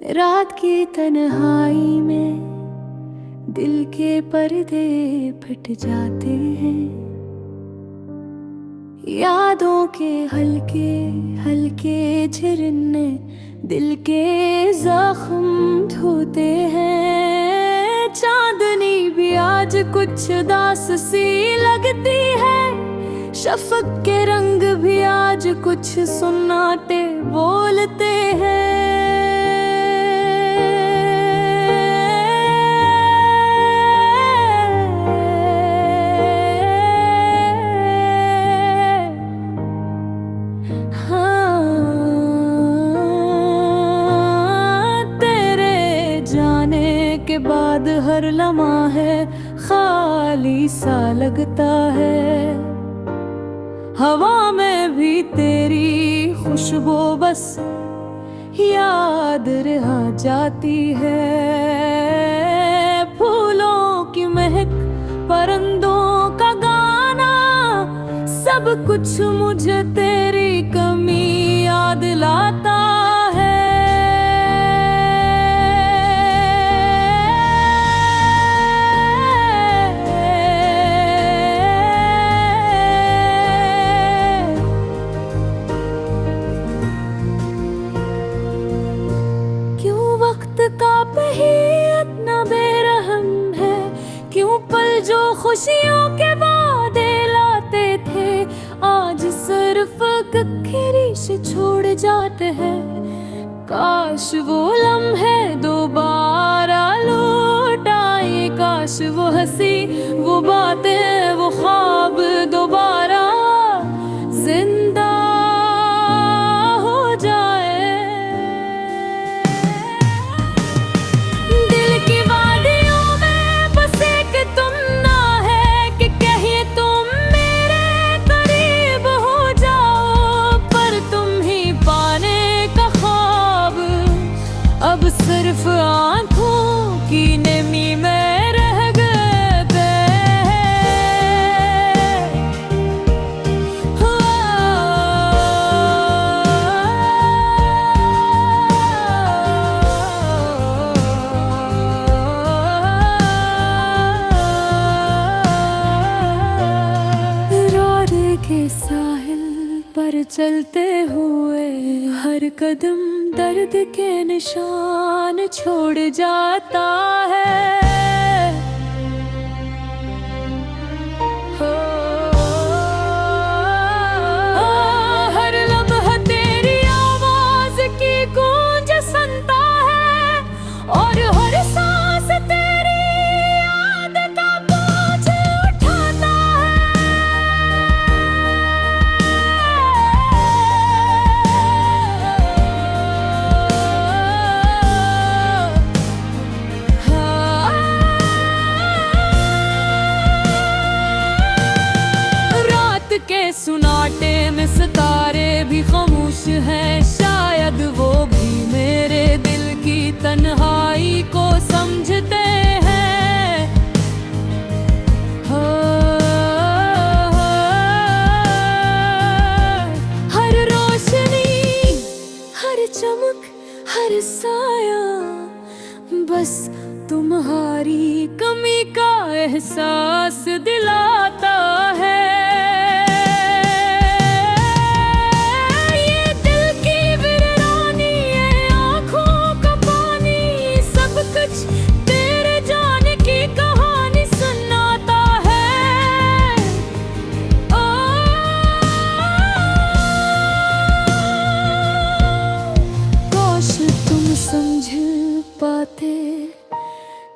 रात की तन्हाई में दिल के पर्दे फट जाते हैं। यादों के हल्के हल्के झरने दिल के जख्म धोते हैं। चांदनी भी आज कुछ दास सी लगती है। शफक के रंग भी आज कुछ सुनाते बोलते हैं। के बाद हर लम्हा है खाली सा लगता है। हवा में भी तेरी खुशबू बस याद रह जाती है। फूलों की महक, परिंदों का गाना, सब कुछ मुझे तेरी कमी याद लाता है। का ही इतना बेरहम है, क्यों पल जो खुशियों के वादे लाते थे आज सिर्फ कखेरी से छोड़ जाते हैं। काश वो लम्हे दोबारा लौट आए, काश वो हंसी, वो बातें, वो ख्वाब दोबारा जिंदा सिर्फ आँखों की नमी में रह गए रात के साहिल पर चलते हुए हर कदम दर्द के निशान छोड़ जाता है। हर लम्हा तेरी आवाज की गूंज सुनता है और हर सांस तेरी याद का बोझ उठाता के सुनाटे में सितारे भी खामोश हैं। शायद वो भी मेरे दिल की तन्हाई को समझते हैं। हर रोशनी, हर चमक, हर साया बस तुम्हारी कमी का एहसास दिलाता है।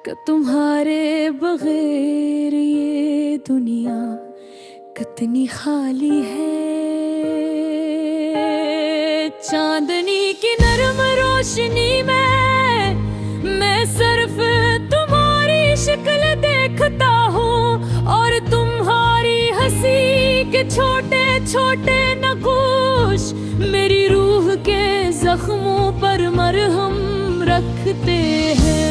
कि तुम्हारे बगैर ये दुनिया कितनी खाली है। चांदनी की नरम रोशनी में मैं सिर्फ तुम्हारी शक्ल देखता हूँ और तुम्हारी हंसी के छोटे छोटे नक्श मेरी रूह के जख्मों पर मरहम रखते हैं।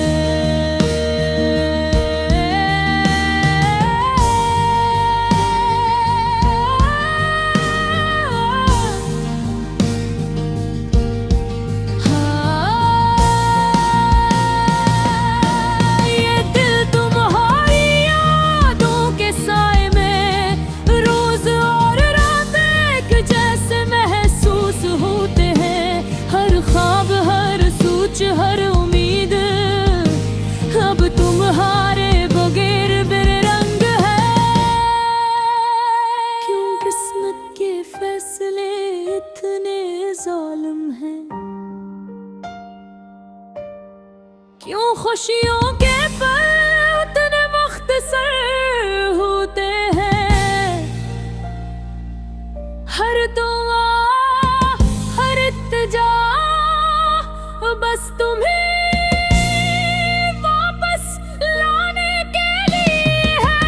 हाँ ख्वाब, हर सूच, हर उम्मीद अब तुम्हारे बगैर बेरंग है। क्यों किस्मत के फैसले इतने जालिम हैं? क्यों खुशियों के पल उतने मुख्तसर होते हैं? हर दुआ, हर इत्तेजा बस तुम्हें वापस लाने के लिए है।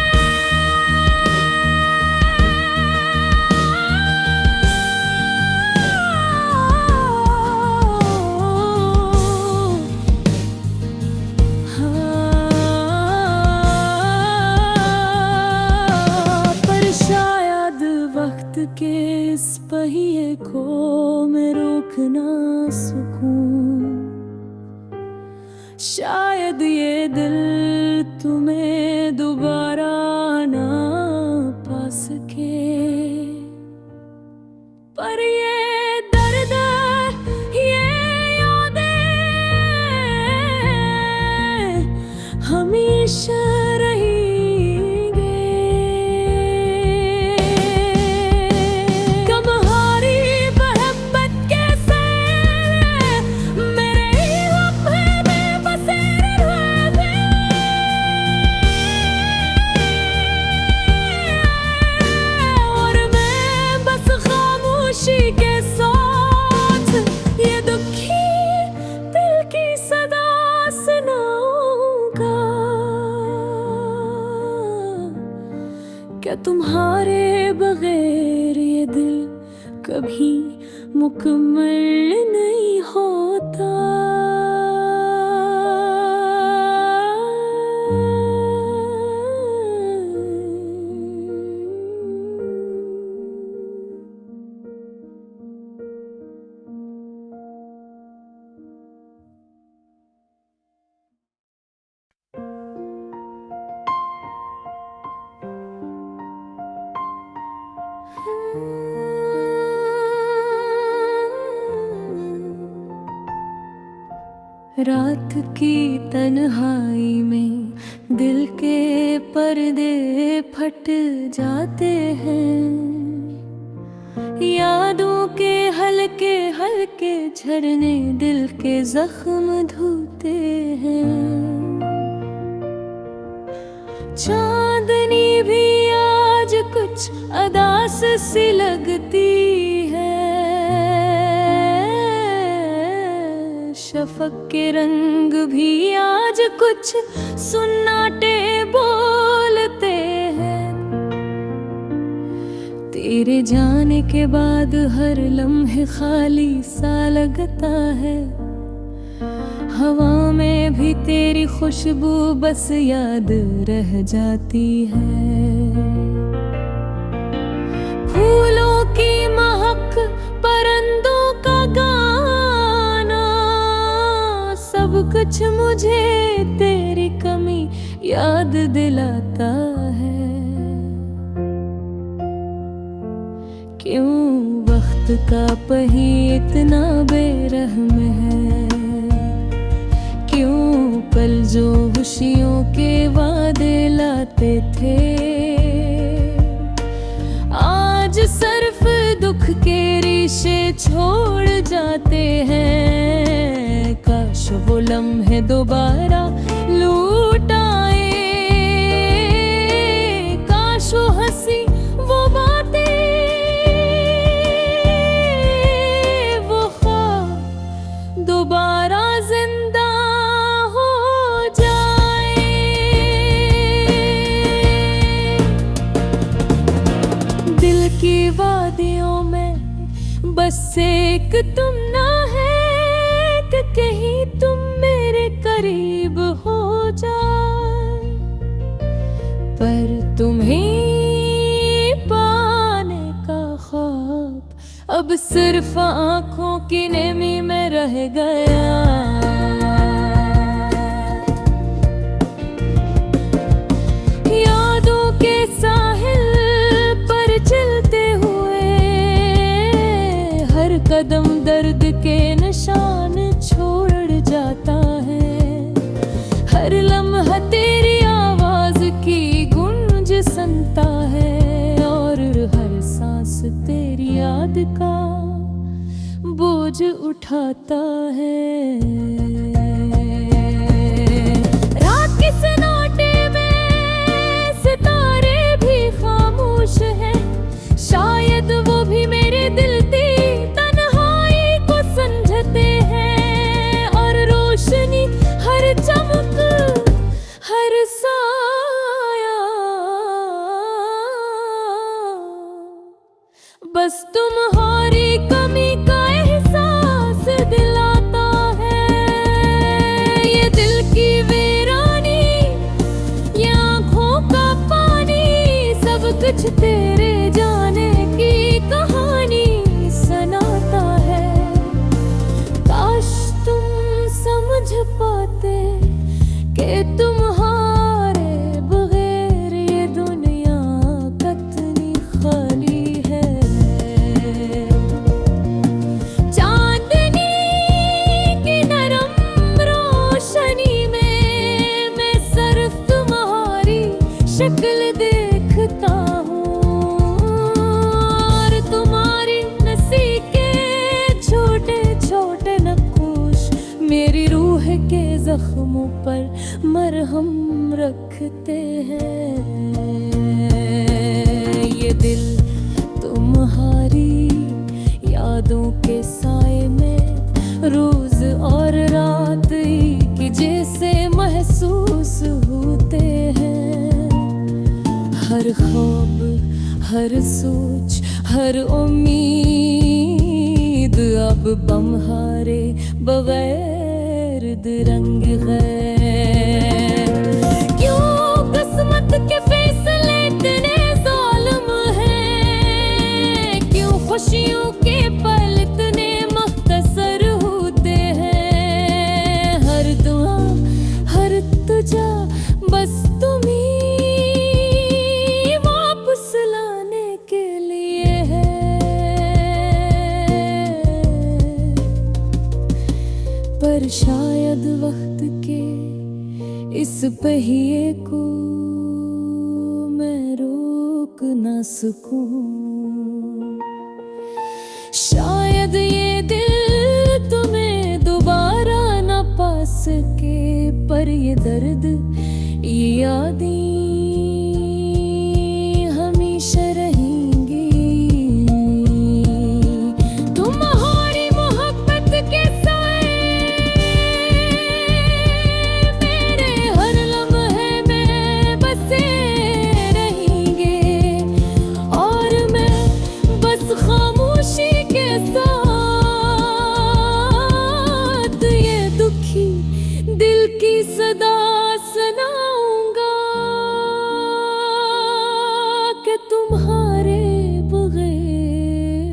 पर शायद वक्त के इस पहिए को मैं रोक ना सकूं। शायद ये दिल तुम्हें दोबारा ना पा सके। पर ये दर्द, ये यादें हमेशा के साथ ये दुखी दिल की सदा सुनाऊंगा। क्या तुम्हारे बगैर ये दिल कभी मुकम्मल नहीं होता? रात की तन्हाई में दिल के पर्दे फट जाते हैं। यादों के हल्के हल्के झरने दिल के जख्म धोते हैं। चांदनी भी आज कुछ अदास सी लगती है। शफक के रंग भी आज कुछ सुन्नाटे बोलते हैं। तेरे जाने के बाद हर लम्हे खाली सा लगता है। हवा में भी तेरी खुशबू बस याद रह जाती है। फूलों की महक, परिंदों का गाना, सब कुछ मुझे तेरी कमी याद दिलाता है। क्यों वक्त का पहिया इतना बेरहम है? क्यों पल जो खुशियों के वादे लाते थे आज सिर्फ दुख के रिश्ते छोड़ जाते हैं। काश वो लम्हे दोबारा लौट आए। काश वो हंसी, वो बातें, वो ख्वाब दोबारा जिंदा हो जाए। दिल की वादियों में बस एक तुम ना है कि कहीं तुम मेरे करीब हो जाए। पर तुम्हें पाने का ख्वाब अब सिर्फ आंखों की नेमी में रह गया। यादों के साहिल पर चलते हुए हर कदम दर्द के निशान उठाता है। रात के सन्नाटे में सितारे भी खामोश हैं, शायद वो भी मेरे दिल की तन्हाई को समझते हैं। और रोशनी, हर चमक, हर साया बस तुम्हारी कमी का एहसास दिलाता है। ये दिल की वीरानी, ये आँखों का पानी, सब कुछ तेरे जाने की कहानी सुनाता है। काश तुम समझ पाते कि तुम्हारे बगैर ये दुनिया कितनी खाली है। चांदनी की नरम रोशनी में मैं सिर्फ तुम्हारी शक्ल देखता हूँ, और तुम्हारी नसी के छोटे छोटे नक्काश मेरी रूह के जख्मों पर मरहम रखते हैं। ये दिल तुम्हारी यादों के साए में रोज और रात एक जैसे महसूस होते हैं। हर ख्वाब, हर सोच, हर उम्मीद अब बम्हारे बगैर रंग है। क्यों किस्मत के फैसले इतने जालिम हैं, क्यों खुशियों के पल इतने मुख्तसर होते हैं। हर दुआ, हर तुझा बस तुम्ही वापस लाने के लिए है। पर शायद वक्त के इस पहिए को मैं रोक ना सकूं। शायद ये दिल तुम्हें दोबारा ना पा सके, पर ये दर्द, ये यादें हमेशा रहेंगी। तुम्हारी मोहब्बत के साए मेरे हर लम्हे में बसे रहेंगे, और मैं बस खामोशी के साथ ये दुखी दिल की सदा सुनाऊंगा कि तुम्हारे बगैर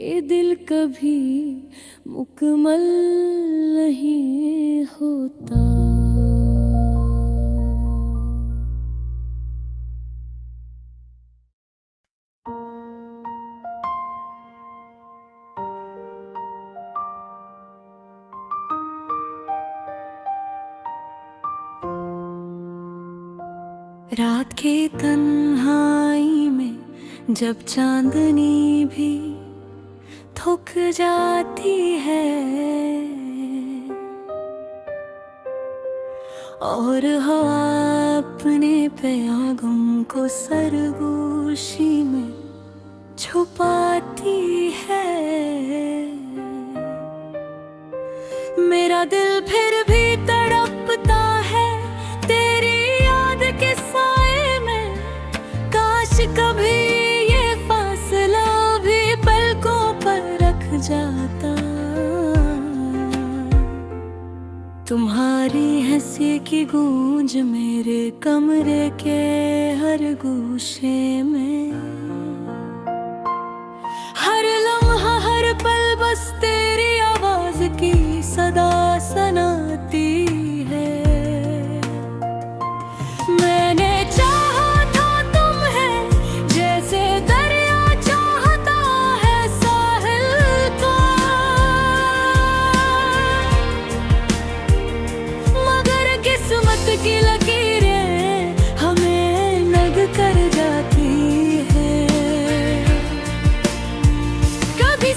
ये दिल कभी मुकम्मल नहीं होता। रात के तन्हाई में जब चांदनी भी थक जाती है, और हवा अपने प्यागों को सरगोशी में छुपाती है, मेरा दिल फिर भी तड़पता है तेरी याद के साए में। काश कभी ये फासला भी पलकों पर रख जाता। तुम्हारी हंसी की गूंज मेरे कमरे के हर गोशे में, हर लम्हा, हर पल बस तेरी आवाज की सदा सुनाती है। मैंने चाहा था तुम्हें जैसे दरिया चाहता है साहिल को, मगर किस्मत की लकीरें हमें नग कर जाती है। कभी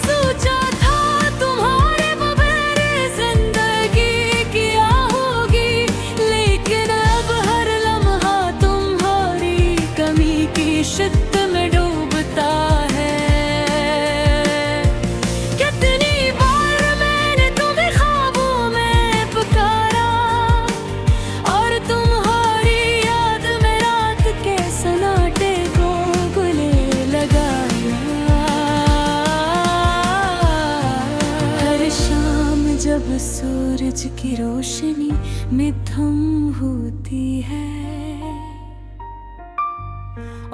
की रोशनी में थम होती है,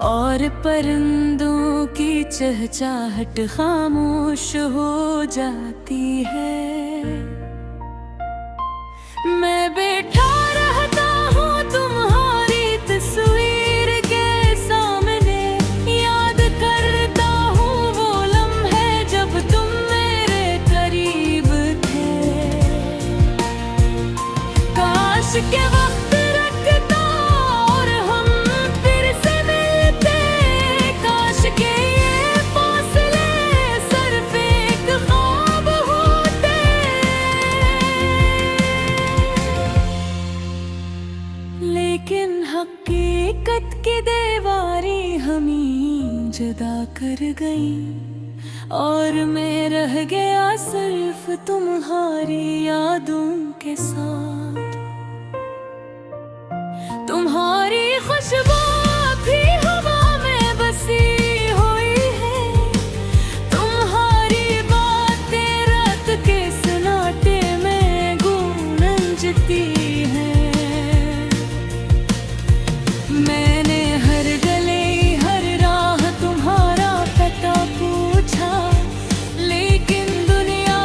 और परिंदों की चहचहाट खामोश हो जाती है। मैं बैठा रहता हूँ तुम्हारी तस्वीर के सामने, याद करता हूँ वो लम्हे जब तुम मेरे करीब थे। काश के वक्त रखता और हम फिर से मिलते, काश के ये फासले सिर्फ एक ख्वाब होते। लेकिन हकीकत की दीवारें हमें जुदा कर गई, और मैं रह गया सिर्फ तुम्हारी यादों के साथ। तुम्हारी खुशबू भी हवा में बसी हुई है, तुम्हारी बातें रात के सन्नाटे में गूंजती हैं। मैंने हर गले हर राह तुम्हारा पता पूछा, लेकिन दुनिया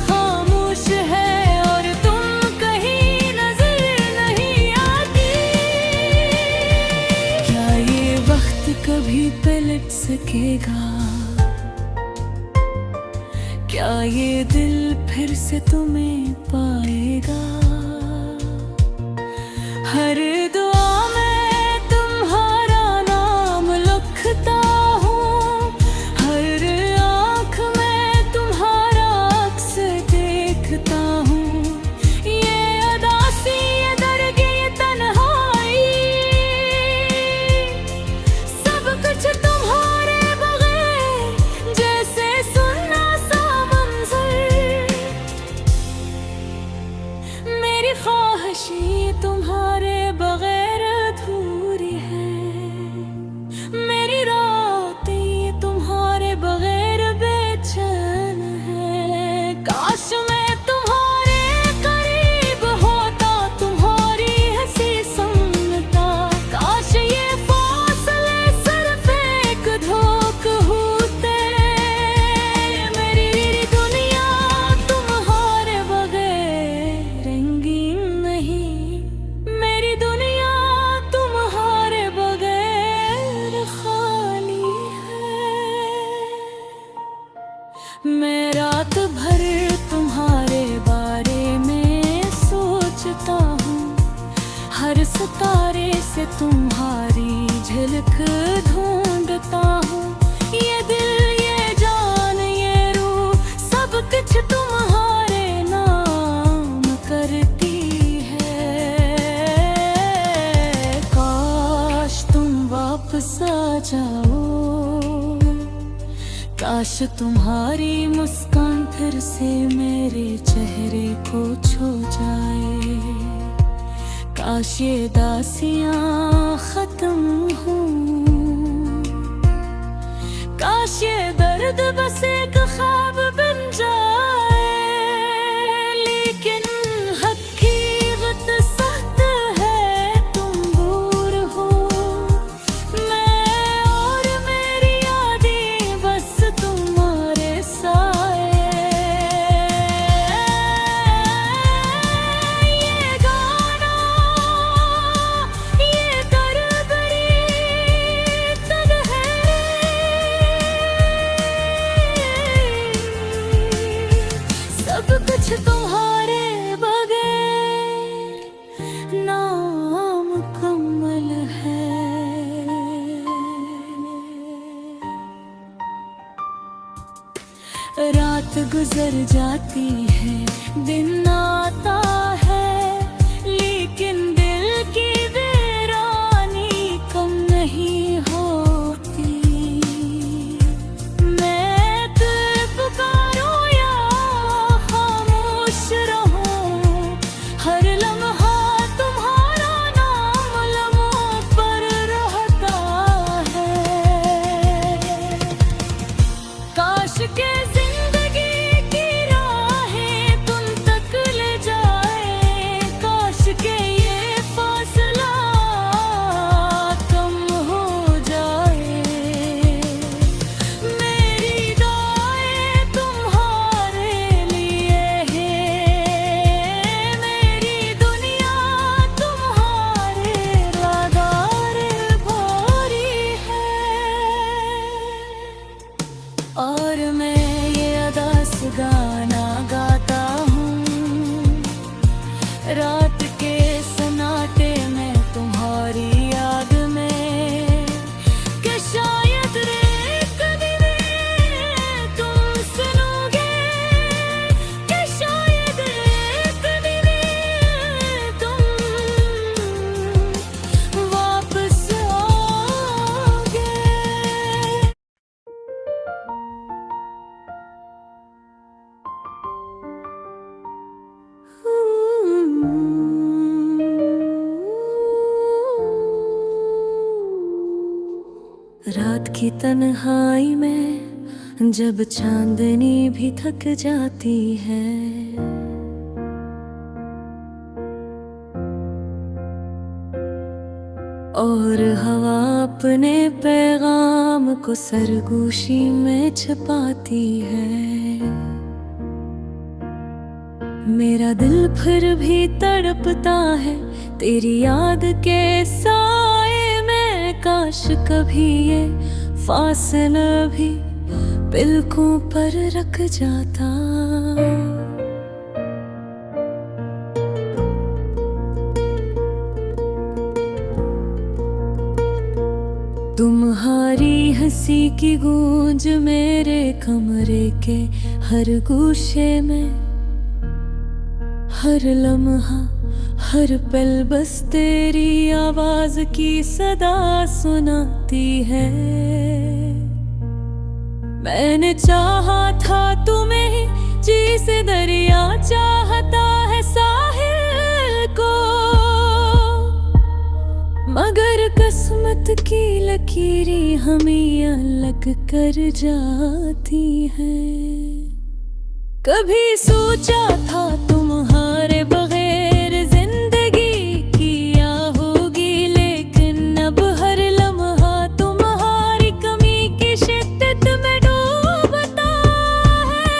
खामोश है और तुम कहीं नजर नहीं आती। क्या ये वक्त कभी पलट सकेगा? क्या ये दिल फिर से तुम्हें पाएगा? हर दुआ में तुम्हारा नाम लिखता हूँ, हर आँख में तुम्हारा अक्स देखता हूँ। ये उदासी, ये दर्द, ये तन्हाई, सब कुछ तुम्हारे बगैर जैसे सुनना सा मंजर। मेरी ख्वाहिशें तुम्हारे बगैर अधूरी है, मेरी रातें तुम्हारे बगैर बेचैन है। काश मैं तुम्हारे करीब होता, तुम्हारी हंसी सुनता, काश ये फासले सिर्फ एक धोख होते। मेरी दुनिया तुम्हारे बगैर रंगीन नहीं, मेरी दुनिया तुम्हारे बगैर खाली है। मैं रात भर तुम्हारे बारे में सोचता हूँ, हर सितारे से तुम्हारी झलक ढूंढता हूँ। ये दिल, ये जान, ये रूह, सब कुछ तुम्हारे नाम करती है। काश तुम वापस आ जाओ, काश तुम्हारी मुस्कान फिर से मेरे चेहरे को छू जाए, काश ये दासियां खत्म हों, काश ये दर्द बस एक ख्वाब बन जाए। लेकिन हकीकत सख्त है, तुम दूर हो, मैं और मेरी यादें बस तुम्हारे साए। ये गाना, ये तरबरी तन है, सब कुछ तुम्हारे बगैर नामुकम्मल है। रात गुजर जाती है, दिन आता है, लेकिन दिल की वीरानी कम नहीं होती। मैं तुझे पुकारूं या खामोश रहूं, हर लम्हा तुम्हारा नाम लम्हों पर रहता है। काश के जिंदगी की राहें तुम तक ले जा की तन्हाई में जब चांदनी भी थक जाती है, और हवा अपने पैगाम को सरगोशी में छुपाती है, मेरा दिल फिर भी तड़पता है तेरी याद के साए में। काश कभी ये फासला भी पलकों पर रख जाता। तुम्हारी हंसी की गूंज मेरे कमरे के हर गोशे में, हर लम्हा हर पल बस तेरी आवाज की सदा सुनाती है। मैंने चाहा था तुम्हें ही, जी से दरिया चाहता है साहिल को, मगर किस्मत की लकीरें हमें अलग कर जाती हैं। कभी सोचा था तुम्हारे बगैर जिंदगी किया होगी, लेकिन अब हर लम्हा तुम्हारी कमी की शिद्दत में डूबता है।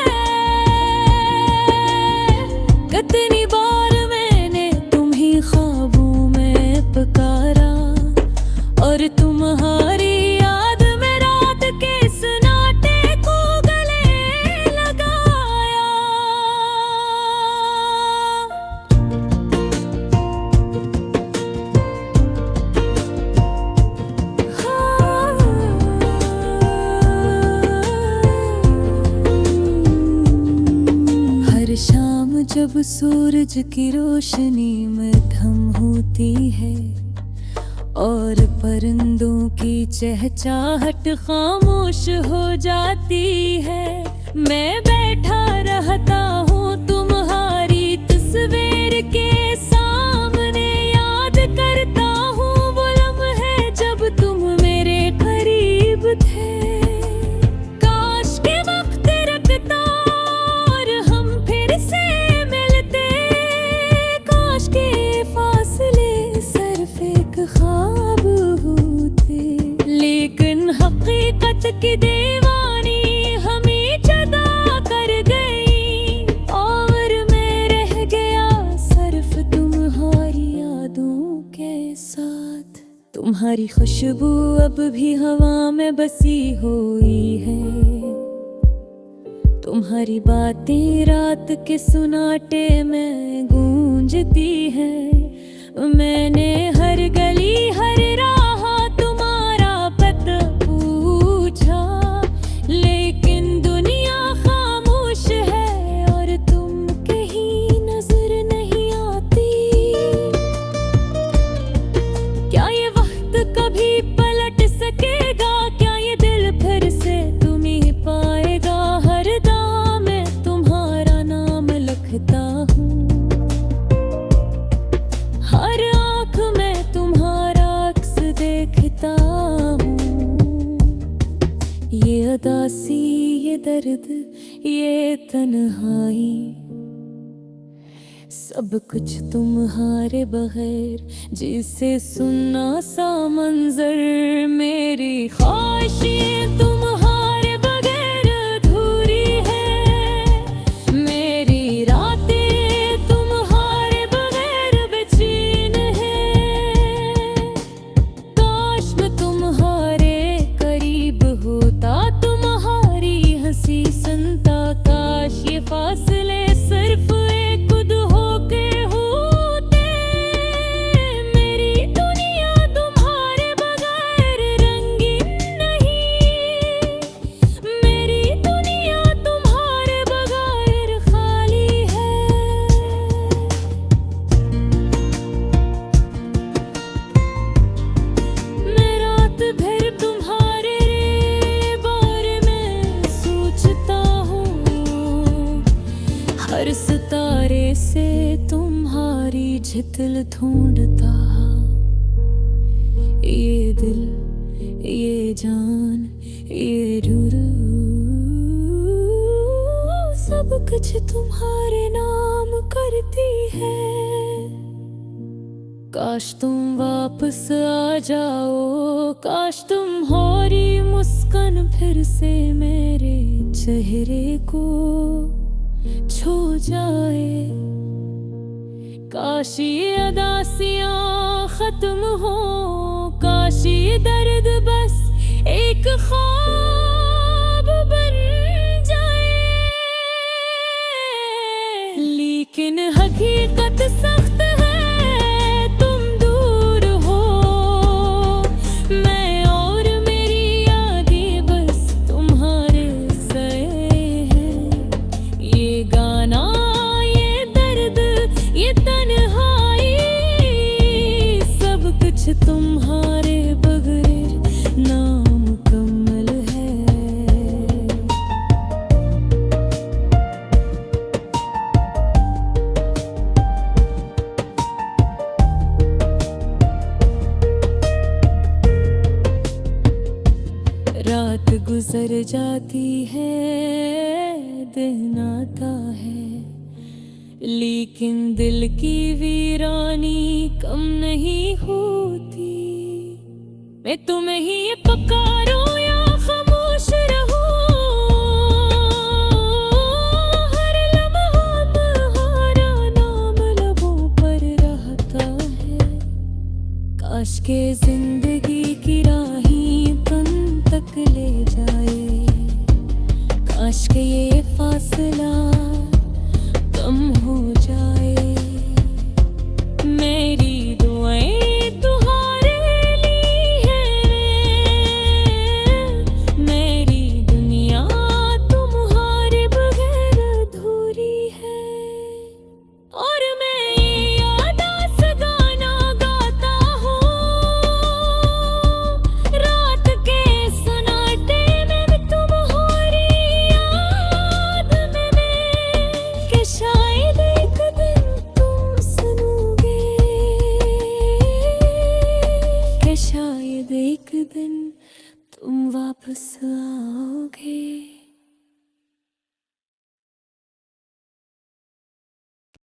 कितनी बार मैंने तुम्हें ख्वाबों में पुकारा, और तुम्हारी याद में रात के सन्नाटे को गले लगाया। हर शाम जब सूरज की रोशनी में धम होती है, और परिंदों की चहचहाहट खामोश हो जाती है, मैं बैठा रहता हूँ तुम्हारी तस्वीर के सामने, याद करता हूँ वो लम्हे जब तुम मेरे करीब थे। काश के वक्त रखता और हम फिर से मिलते, काश के फासले सिर्फ एक ख्वाब होते, लेकिन हकीकत की दीवानी हमें जुदा कर गई, और मैं रह गया सिर्फ तुम्हारी यादों के साथ। तुम्हारी खुशबू अब भी हवा में बसी हुई है, तुम्हारी बातें रात के सुनाटे में गूंजती है। मैंने हर गली हर राह तुम्हारा पता पूछा, लेकिन दुनिया खामोश है और तुम कहीं नजर नहीं आती। क्या ये वक्त कभी पलट सकेगा, क्या ये दिल फिर से तुम्हें पाएगा? हर दाम में तुम्हारा नाम लिखता हूँ, हर आँख में तुम्हारा अक्स देखता हूँ। ये उदासी, ये दर्द, ये तन्हाई, सब कुछ तुम्हारे बगैर जिसे सुनना सा मंजर। मेरी ख्वाहिशें तुम्हारे बगैर अधूरी है, मेरी रातें तुम्हारे बगैर बेचैन है। काश मैं तुम्हारे करीब होता, तुम्हारी हंसी सुनता, काश ये फासले सिर्फ एक खुद होके होते। मेरी दुनिया तुम्हारे बगैर रंगीन नहीं, मेरी दुनिया तुम्हारे बगैर खाली है। मैं रात भर तुम्हारे बारे में सोचता हूँ, हर सितारे से तुम्हारी झिलक ढूंढता। ये दिल, ये जान, ये सब कुछ तुम्हारे नाम करती है। काश तुम वापस आ जाओ, काश तुम्हारी मुस्कान फिर से मेरे चेहरे को छू जाए। काश ये अदासियां खत्म हो, काश ये दर्द बस एक ख्वाब बन जाए। लेकिन हकीकत सख्त है, तुम दूर हो, मैं और मेरी यादें बस तुम्हारे सए हैं। ये गाना, ये दर्द, ये तन्हाई, सब कुछ तुम्हारे बगैर नामुकम्मल है। रात गुजर जाती है, दिन आता है, लेकिन दिल की वीरानी कम नहीं होती। मैं तुम्हें ही ये पुकारूं या खामोश रहूं, हर लम्हा तुम्हारा नाम लबों पर रहता है। काश के जिंदगी की राहें तुम तक ले जाए, काश के ये फासला कम हो जाए। मेरी दुआएं तुम्हारे लिए हैं, मेरी दुनिया तुम्हारे बगैर अधूरी है। और मैं ये यादास गाना गाता हूँ, रात के सन्नाटे में तुम्हारी याद में मैं, कि शायद एक दिन तुम सुनोगे, कि शायद एक दिन तुम वापस आओगे।